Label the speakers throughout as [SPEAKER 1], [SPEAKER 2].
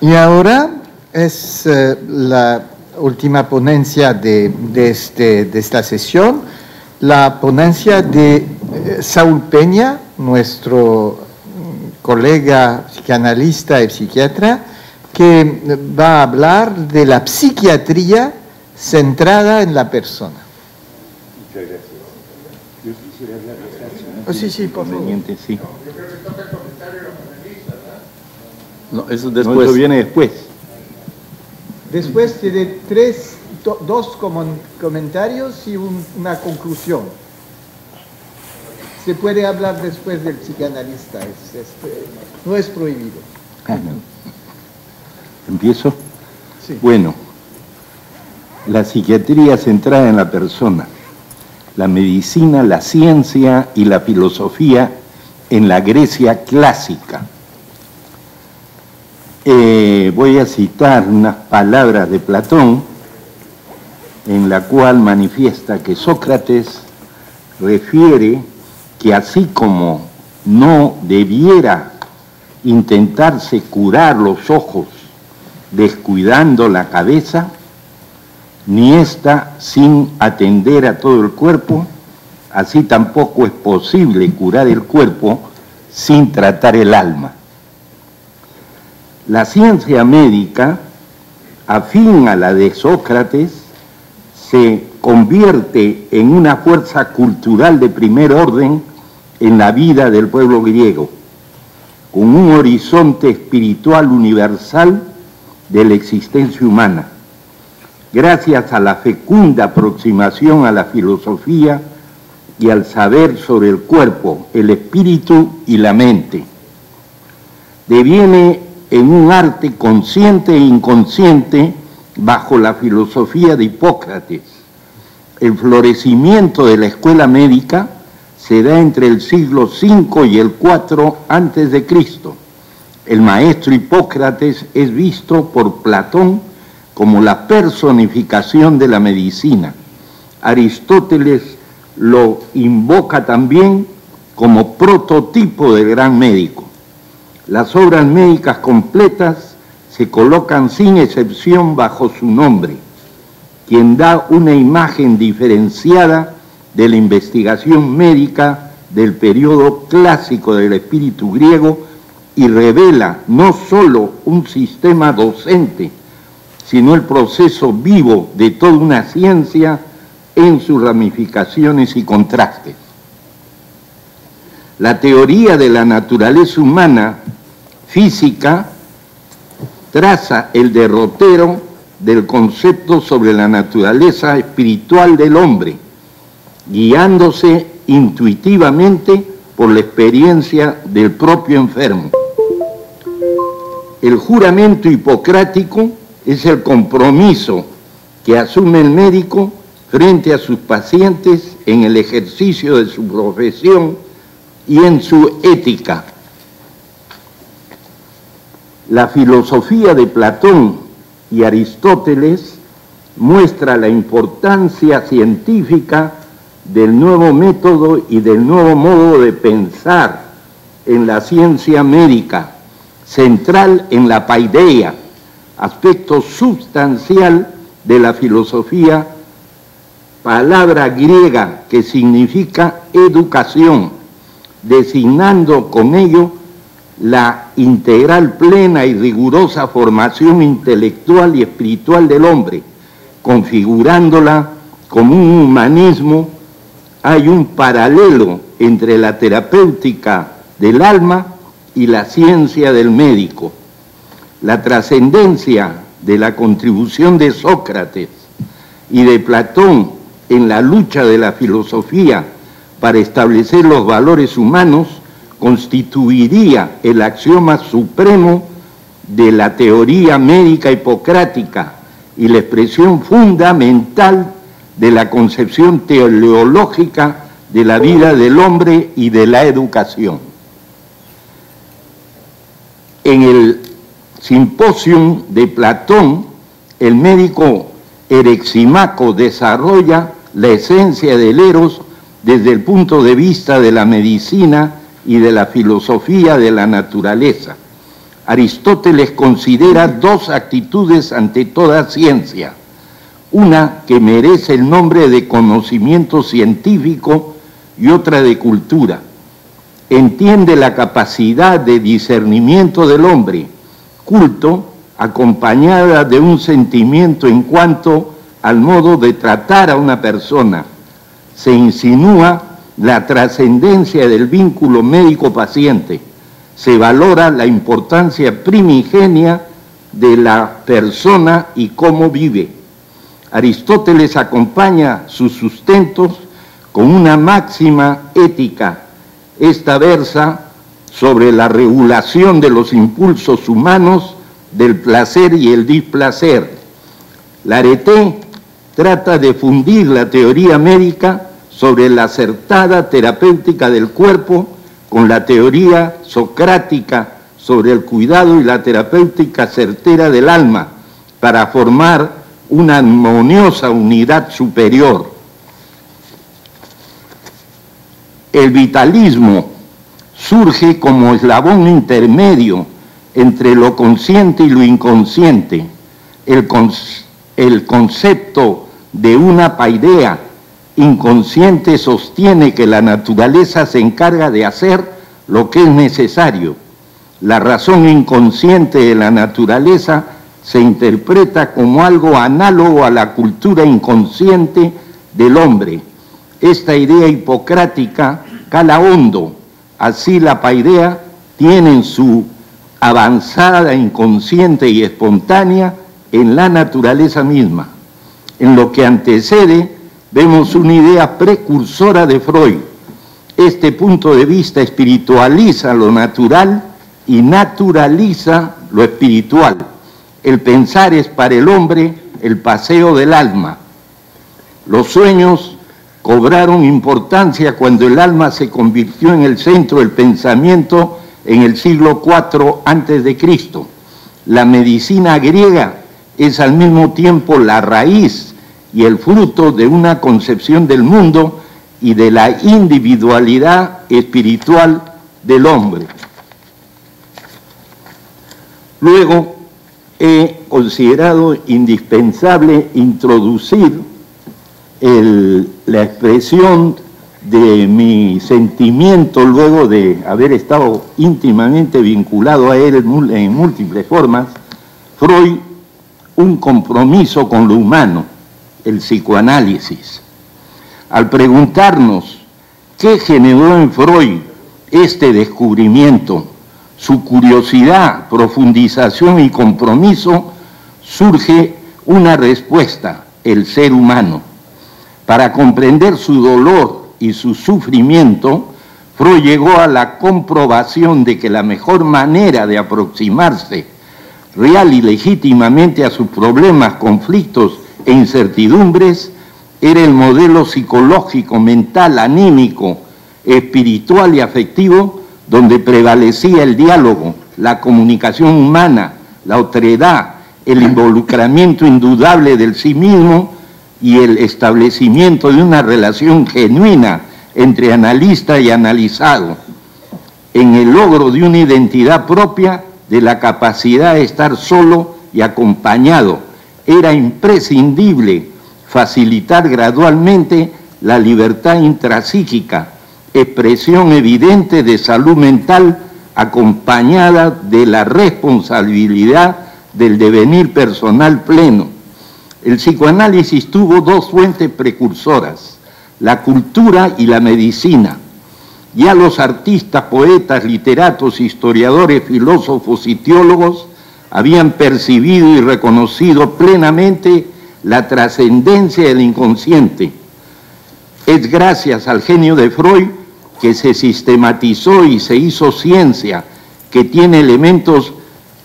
[SPEAKER 1] Y ahora es la última ponencia de esta sesión, la ponencia de Saúl Peña, nuestro colega psicoanalista y psiquiatra, que va a hablar de la psiquiatría centrada en la persona.
[SPEAKER 2] Muchas gracias. Yo quisiera hablar de esta,
[SPEAKER 1] Oh, sí, por favor.
[SPEAKER 2] Sí.
[SPEAKER 3] No, eso
[SPEAKER 2] No,
[SPEAKER 3] después.
[SPEAKER 2] eso viene después.
[SPEAKER 1] Después tiene dos comentarios y una conclusión. Se puede hablar después del psicoanalista, no es prohibido.
[SPEAKER 2] ¿Empiezo?
[SPEAKER 1] Sí.
[SPEAKER 2] Bueno, la psiquiatría centrada en la persona, la medicina, la ciencia y la filosofía en la Grecia clásica. Voy a citar unas palabras de Platón, en la cual manifiesta que Sócrates refiere que así como no debiera intentarse curar los ojos descuidando la cabeza, ni ésta sin atender a todo el cuerpo, así tampoco es posible curar el cuerpo sin tratar el alma. La ciencia médica, afín a la de Sócrates, se convierte en una fuerza cultural de primer orden en la vida del pueblo griego, con un horizonte espiritual universal de la existencia humana, gracias a la fecunda aproximación a la filosofía y al saber sobre el cuerpo, el espíritu y la mente. Deviene en un arte consciente e inconsciente bajo la filosofía de Hipócrates. El florecimiento de la escuela médica se da entre el siglo V y el IV a.C. El maestro Hipócrates es visto por Platón como la personificación de la medicina. Aristóteles lo invoca también como prototipo del gran médico. Las obras médicas completas se colocan sin excepción bajo su nombre, quien da una imagen diferenciada de la investigación médica del periodo clásico del espíritu griego y revela no solo un sistema docente, sino el proceso vivo de toda una ciencia en sus ramificaciones y contrastes. La teoría de la naturaleza humana física traza el derrotero del concepto sobre la naturaleza espiritual del hombre, guiándose intuitivamente por la experiencia del propio enfermo. El juramento hipocrático es el compromiso que asume el médico frente a sus pacientes en el ejercicio de su profesión y en su ética. La filosofía de Platón y Aristóteles muestra la importancia científica del nuevo método y del nuevo modo de pensar en la ciencia médica, central en la paideia, aspecto sustancial de la filosofía, palabra griega que significa educación, designando con ello la integral, plena y rigurosa formación intelectual y espiritual del hombre, configurándola como un humanismo. Hay un paralelo entre la terapéutica del alma y la ciencia del médico. La trascendencia de la contribución de Sócrates y de Platón en la lucha de la filosofía para establecer los valores humanos constituiría el axioma supremo de la teoría médica hipocrática y la expresión fundamental de la concepción teleológica de la vida del hombre y de la educación. En el Simposium de Platón, el médico Ereximaco desarrolla la esencia del eros desde el punto de vista de la medicina y de la filosofía de la naturaleza. Aristóteles considera dos actitudes ante toda ciencia. Una que merece el nombre de conocimiento científico y otra de cultura. Entiende la capacidad de discernimiento del hombre, culto, acompañada de un sentimiento en cuanto al modo de tratar a una persona. Se insinúa la trascendencia del vínculo médico-paciente. Se valora la importancia primigenia de la persona y cómo vive. Aristóteles acompaña sus sustentos con una máxima ética. Esta versa sobre la regulación de los impulsos humanos, del placer y el displacer. Larete trata de fundir la teoría médica sobre la acertada terapéutica del cuerpo con la teoría socrática sobre el cuidado y la terapéutica certera del alma para formar una armoniosa unidad superior. El vitalismo surge como eslabón intermedio entre lo consciente y lo inconsciente. El concepto de una paideia inconsciente sostiene que la naturaleza se encarga de hacer lo que es necesario. La razón inconsciente de la naturaleza se interpreta como algo análogo a la cultura inconsciente del hombre. Esta idea hipocrática cala hondo. Así la paideia tiene en su avanzada inconsciente y espontánea en la naturaleza misma. En lo que antecede vemos una idea precursora de Freud. Este punto de vista espiritualiza lo natural y naturaliza lo espiritual. El pensar es para el hombre el paseo del alma. Los sueños cobraron importancia cuando el alma se convirtió en el centro del pensamiento en el siglo IV a.C. La medicina griega es al mismo tiempo la raíz y el fruto de una concepción del mundo y de la individualidad espiritual del hombre. Luego, he considerado indispensable introducir la expresión de mi sentimiento luego de haber estado íntimamente vinculado a él en múltiples formas. Freud, un compromiso con lo humano, el psicoanálisis. Al preguntarnos qué generó en Freud este descubrimiento, su curiosidad, profundización y compromiso, surge una respuesta: el ser humano. Para comprender su dolor y su sufrimiento, Freud llegó a la comprobación de que la mejor manera de aproximarse real y legítimamente a sus problemas, conflictos e incertidumbres era el modelo psicológico, mental, anímico, espiritual y afectivo donde prevalecía el diálogo, la comunicación humana, la otredad, el involucramiento indudable del sí mismo y el establecimiento de una relación genuina entre analista y analizado, en el logro de una identidad propia, de la capacidad de estar solo y acompañado. Era imprescindible facilitar gradualmente la libertad intrapsíquica, expresión evidente de salud mental acompañada de la responsabilidad del devenir personal pleno. El psicoanálisis tuvo dos fuentes precursoras: la cultura y la medicina. Ya los artistas, poetas, literatos, historiadores, filósofos y teólogos habían percibido y reconocido plenamente la trascendencia del inconsciente. Es gracias al genio de Freud que se sistematizó y se hizo ciencia, que tiene elementos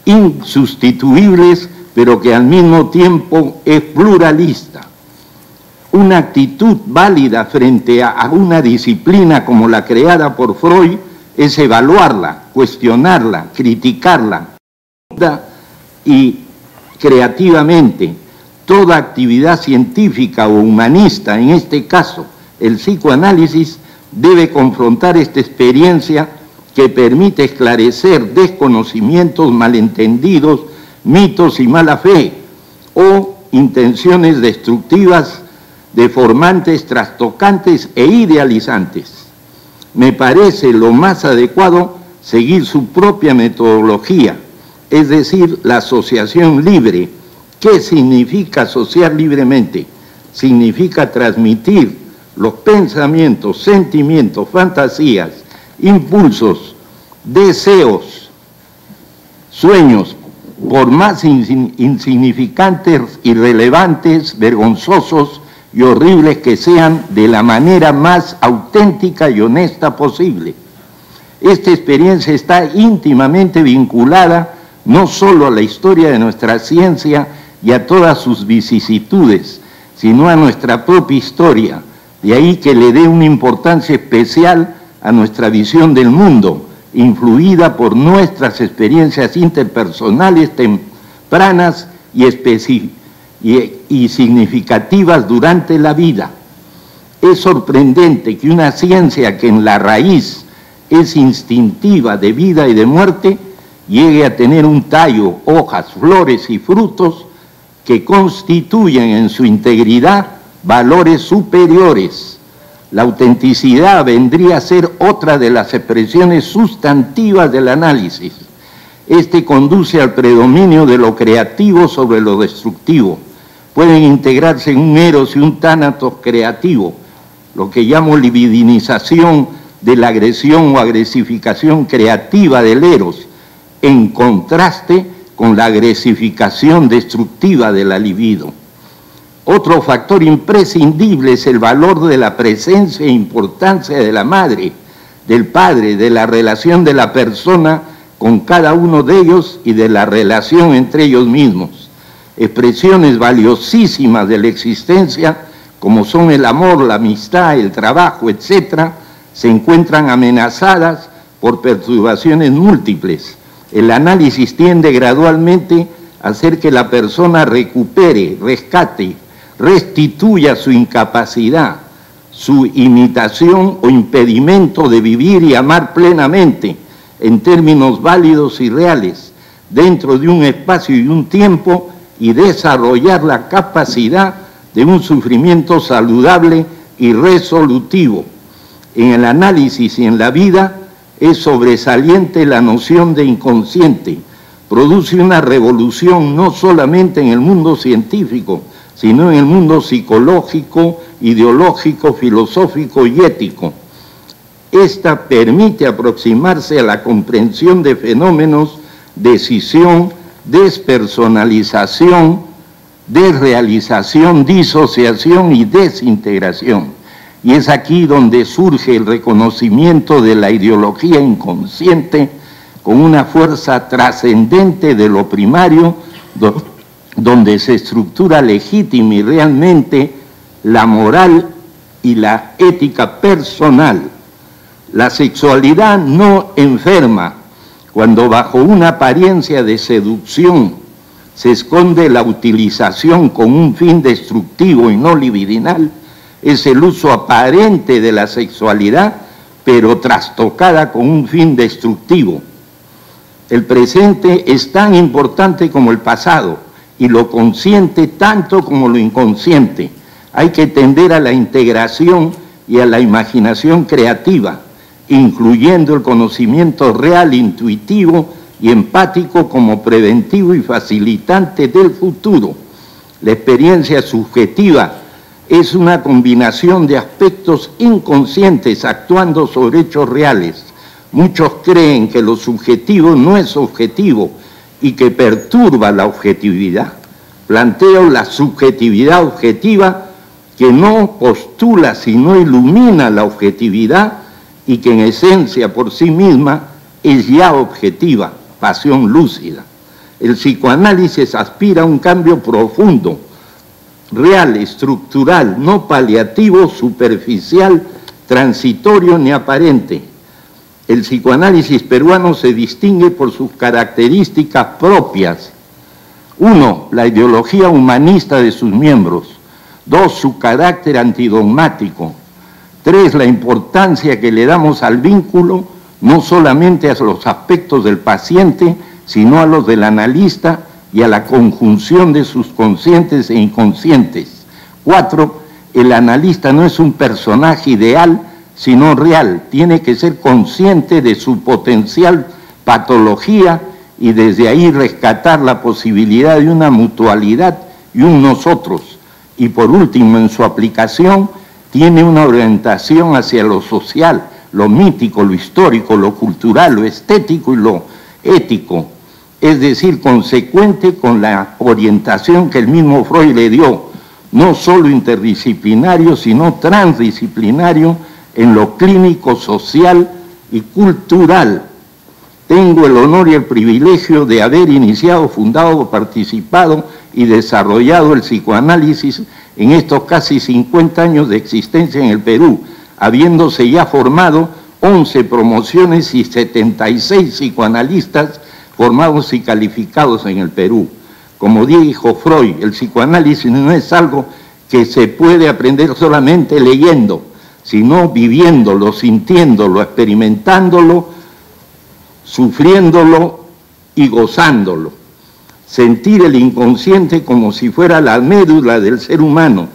[SPEAKER 2] insustituibles, pero que al mismo tiempo es pluralista. Una actitud válida frente a una disciplina como la creada por Freud es evaluarla, cuestionarla, criticarla y creativamente. Toda actividad científica o humanista, en este caso el psicoanálisis, debe confrontar esta experiencia que permite esclarecer desconocimientos, malentendidos, mitos y mala fe, o intenciones destructivas, deformantes, trastocantes e idealizantes. Me parece lo más adecuado seguir su propia metodología, es decir, la asociación libre. ¿Qué significa asociar libremente? Significa transmitir los pensamientos, sentimientos, fantasías, impulsos, deseos, sueños, por más insignificantes, irrelevantes, vergonzosos y horribles que sean, de la manera más auténtica y honesta posible. Esta experiencia está íntimamente vinculada no solo a la historia de nuestra ciencia y a todas sus vicisitudes, sino a nuestra propia historia. De ahí que le dé una importancia especial a nuestra visión del mundo, influida por nuestras experiencias interpersonales tempranas y significativas durante la vida. Es sorprendente que una ciencia que en la raíz es instintiva de vida y de muerte, llegue a tener un tallo, hojas, flores y frutos que constituyen en su integridad valores superiores. La autenticidad vendría a ser otra de las expresiones sustantivas del análisis. Este conduce al predominio de lo creativo sobre lo destructivo. Pueden integrarse en un eros y un tánatos creativo, lo que llamo libidinización de la agresión o agresificación creativa del eros, en contraste con la agresificación destructiva de la libido. Otro factor imprescindible es el valor de la presencia e importancia de la madre, del padre, de la relación de la persona con cada uno de ellos y de la relación entre ellos mismos. Expresiones valiosísimas de la existencia, como son el amor, la amistad, el trabajo, etc., se encuentran amenazadas por perturbaciones múltiples. El análisis tiende gradualmente a hacer que la persona recupere, rescate, restituya su incapacidad, su imitación o impedimento de vivir y amar plenamente, en términos válidos y reales, dentro de un espacio y un tiempo, y desarrollar la capacidad de un sufrimiento saludable y resolutivo. En el análisis y en la vida es sobresaliente la noción de inconsciente. Produce una revolución no solamente en el mundo científico, sino en el mundo psicológico, ideológico, filosófico y ético. Esta permite aproximarse a la comprensión de fenómenos, decisión, despersonalización, desrealización, disociación y desintegración. Y es aquí donde surge el reconocimiento de la ideología inconsciente con una fuerza trascendente de lo primario, donde se estructura legítima y realmente la moral y la ética personal. La sexualidad no enferma cuando bajo una apariencia de seducción se esconde la utilización con un fin destructivo y no libidinal. Es el uso aparente de la sexualidad, pero trastocada con un fin destructivo. El presente es tan importante como el pasado y lo consciente tanto como lo inconsciente. Hay que tender a la integración y a la imaginación creativa, incluyendo el conocimiento real, intuitivo y empático como preventivo y facilitante del futuro. La experiencia subjetiva es una combinación de aspectos inconscientes actuando sobre hechos reales. Muchos creen que lo subjetivo no es objetivo y que perturba la objetividad. Planteo la subjetividad objetiva que no postula sino ilumina la objetividad y que en esencia por sí misma es ya objetiva, pasión lúcida. El psicoanálisis aspira a un cambio profundo, real, estructural, no paliativo, superficial, transitorio ni aparente. El psicoanálisis peruano se distingue por sus características propias. 1. La ideología humanista de sus miembros. 2. Su carácter antidogmático. 3. La importancia que le damos al vínculo, no solamente a los aspectos del paciente, sino a los del analista y a la conjunción de sus conscientes e inconscientes. 4. El analista no es un personaje ideal, sino real. Tiene que ser consciente de su potencial patología y desde ahí rescatar la posibilidad de una mutualidad y un nosotros. Y por último, en su aplicación, tiene una orientación hacia lo social, lo mítico, lo histórico, lo cultural, lo estético y lo ético. Es decir, consecuente con la orientación que el mismo Freud le dio, no solo interdisciplinario, sino transdisciplinario en lo clínico, social y cultural. Tengo el honor y el privilegio de haber iniciado, fundado, participado y desarrollado el psicoanálisis en estos casi 50 años de existencia en el Perú, habiéndose ya formado 11 promociones y 76 psicoanalistas formados y calificados en el Perú. Como dijo Freud, el psicoanálisis no es algo que se puede aprender solamente leyendo, sino viviéndolo, sintiéndolo, experimentándolo, sufriéndolo y gozándolo. Sentir el inconsciente como si fuera la médula del ser humano,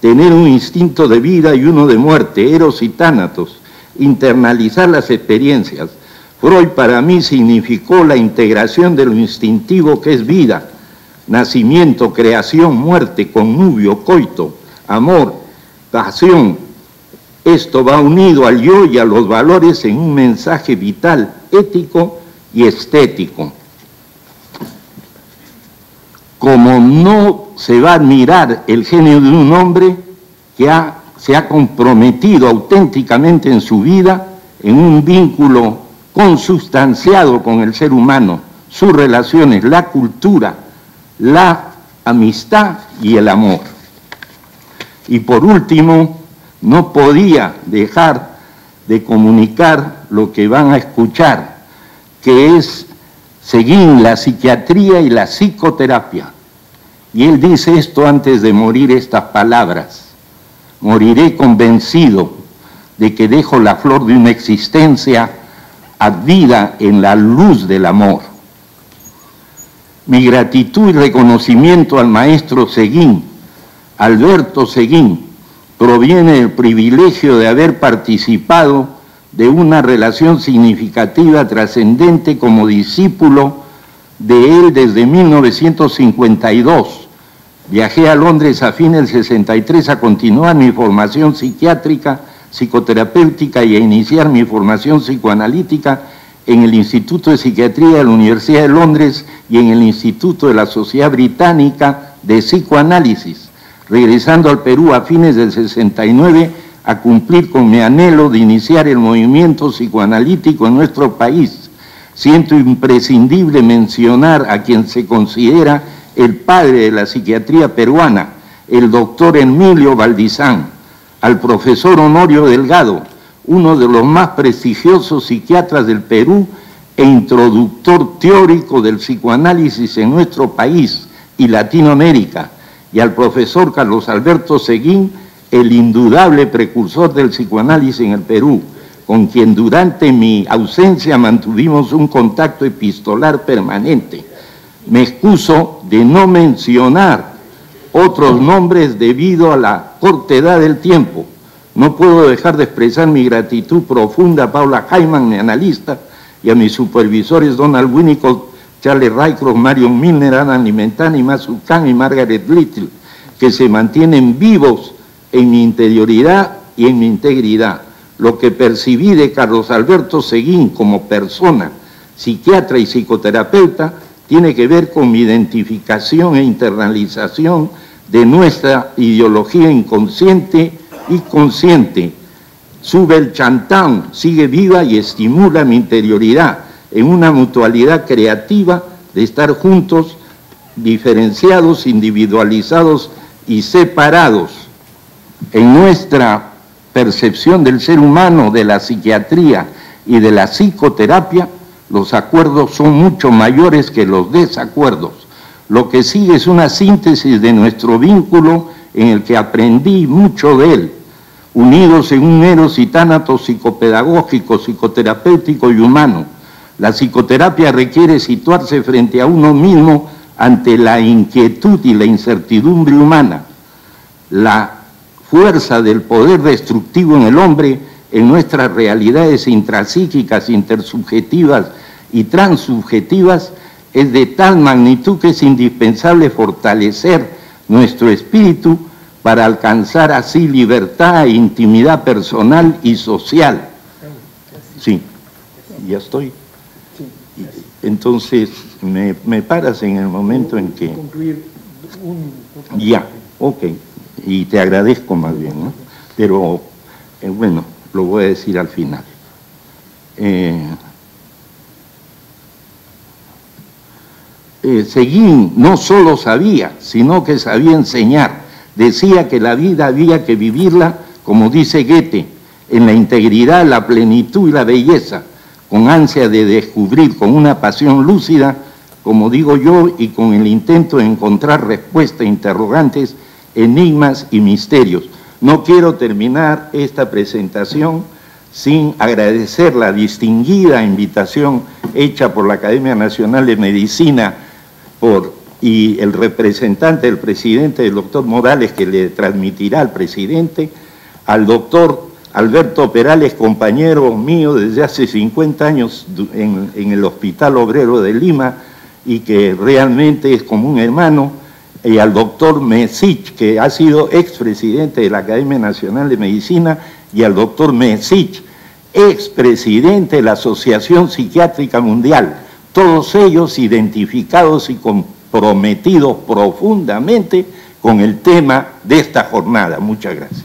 [SPEAKER 2] tener un instinto de vida y uno de muerte, eros y tánatos, internalizar las experiencias. Freud para mí significó la integración de lo instintivo que es vida, nacimiento, creación, muerte, connubio, coito, amor, pasión. Esto va unido al yo y a los valores en un mensaje vital, ético y estético. Como no se va a admirar el genio de un hombre que se ha comprometido auténticamente en su vida en un vínculo consustanciado con el ser humano, sus relaciones, la cultura, la amistad y el amor. Y por último, no podía dejar de comunicar lo que van a escuchar, que es Seguín, la psiquiatría y la psicoterapia. Y él dice esto antes de morir, estas palabras: moriré convencido de que dejo la flor de una existencia ardida en la luz del amor. Mi gratitud y reconocimiento al maestro Seguín, Alberto Seguín, proviene del privilegio de haber participado de una relación significativa, trascendente como discípulo de él desde 1952. Viajé a Londres a fines del 63 a continuar mi formación psiquiátrica, psicoterapéutica y a iniciar mi formación psicoanalítica en el Instituto de Psiquiatría de la Universidad de Londres y en el Instituto de la Sociedad Británica de Psicoanálisis, regresando al Perú a fines del 69 a cumplir con mi anhelo de iniciar el movimiento psicoanalítico en nuestro país. Siento imprescindible mencionar a quien se considera el padre de la psiquiatría peruana, el doctor Emilio Valdizán, al profesor Honorio Delgado, uno de los más prestigiosos psiquiatras del Perú e introductor teórico del psicoanálisis en nuestro país y Latinoamérica, y al profesor Carlos Alberto Seguín, el indudable precursor del psicoanálisis en el Perú, con quien durante mi ausencia mantuvimos un contacto epistolar permanente. Me excuso de no mencionar otros nombres debido a la corta edad del tiempo. No puedo dejar de expresar mi gratitud profunda a Paula Hyman, mi analista, y a mis supervisores Donald Winnicott, Charles Rycroft, Marion Milner, Ana Limentani, Masu Khan y Margaret Little, que se mantienen vivos en mi interioridad y en mi integridad. Lo que percibí de Carlos Alberto Seguín como persona, psiquiatra y psicoterapeuta, tiene que ver con mi identificación e internalización de nuestra ideología inconsciente y consciente. Sube el chantán, sigue viva y estimula mi interioridad en una mutualidad creativa de estar juntos, diferenciados, individualizados y separados. En nuestra percepción del ser humano, de la psiquiatría y de la psicoterapia, los acuerdos son mucho mayores que los desacuerdos. Lo que sigue es una síntesis de nuestro vínculo en el que aprendí mucho de él. unidos en un eros y tánatos psicopedagógico, psicoterapéutico y humano. La psicoterapia requiere situarse frente a uno mismo ante la inquietud y la incertidumbre humana. La fuerza del poder destructivo en el hombre, en nuestras realidades intrapsíquicas, intersubjetivas y transsubjetivas, es de tal magnitud que es indispensable fortalecer nuestro espíritu para alcanzar así libertad e intimidad personal y social. Sí, ya estoy. Entonces, me paras en el momento en que... Ya, ok. Y te agradezco más bien, ¿no? Pero, bueno, lo voy a decir al final. Seguín no solo sabía, sino que sabía enseñar. Decía que la vida había que vivirla, como dice Goethe, en la integridad, la plenitud y la belleza, con ansia de descubrir, con una pasión lúcida, como digo yo, y con el intento de encontrar respuestas a interrogantes, enigmas y misterios. No quiero terminar esta presentación sin agradecer la distinguida invitación hecha por la Academia Nacional de Medicina y el representante del presidente, el doctor Morales, que le transmitirá al presidente, al doctor Alberto Perales, compañero mío desde hace 50 años en el Hospital Obrero de Lima, y que realmente es como un hermano, y al doctor Mesich, que ha sido expresidente de la Academia Nacional de Medicina, y al doctor Mesich, expresidente de la Asociación Psiquiátrica Mundial, todos ellos identificados y comprometidos profundamente con el tema de esta jornada. Muchas gracias.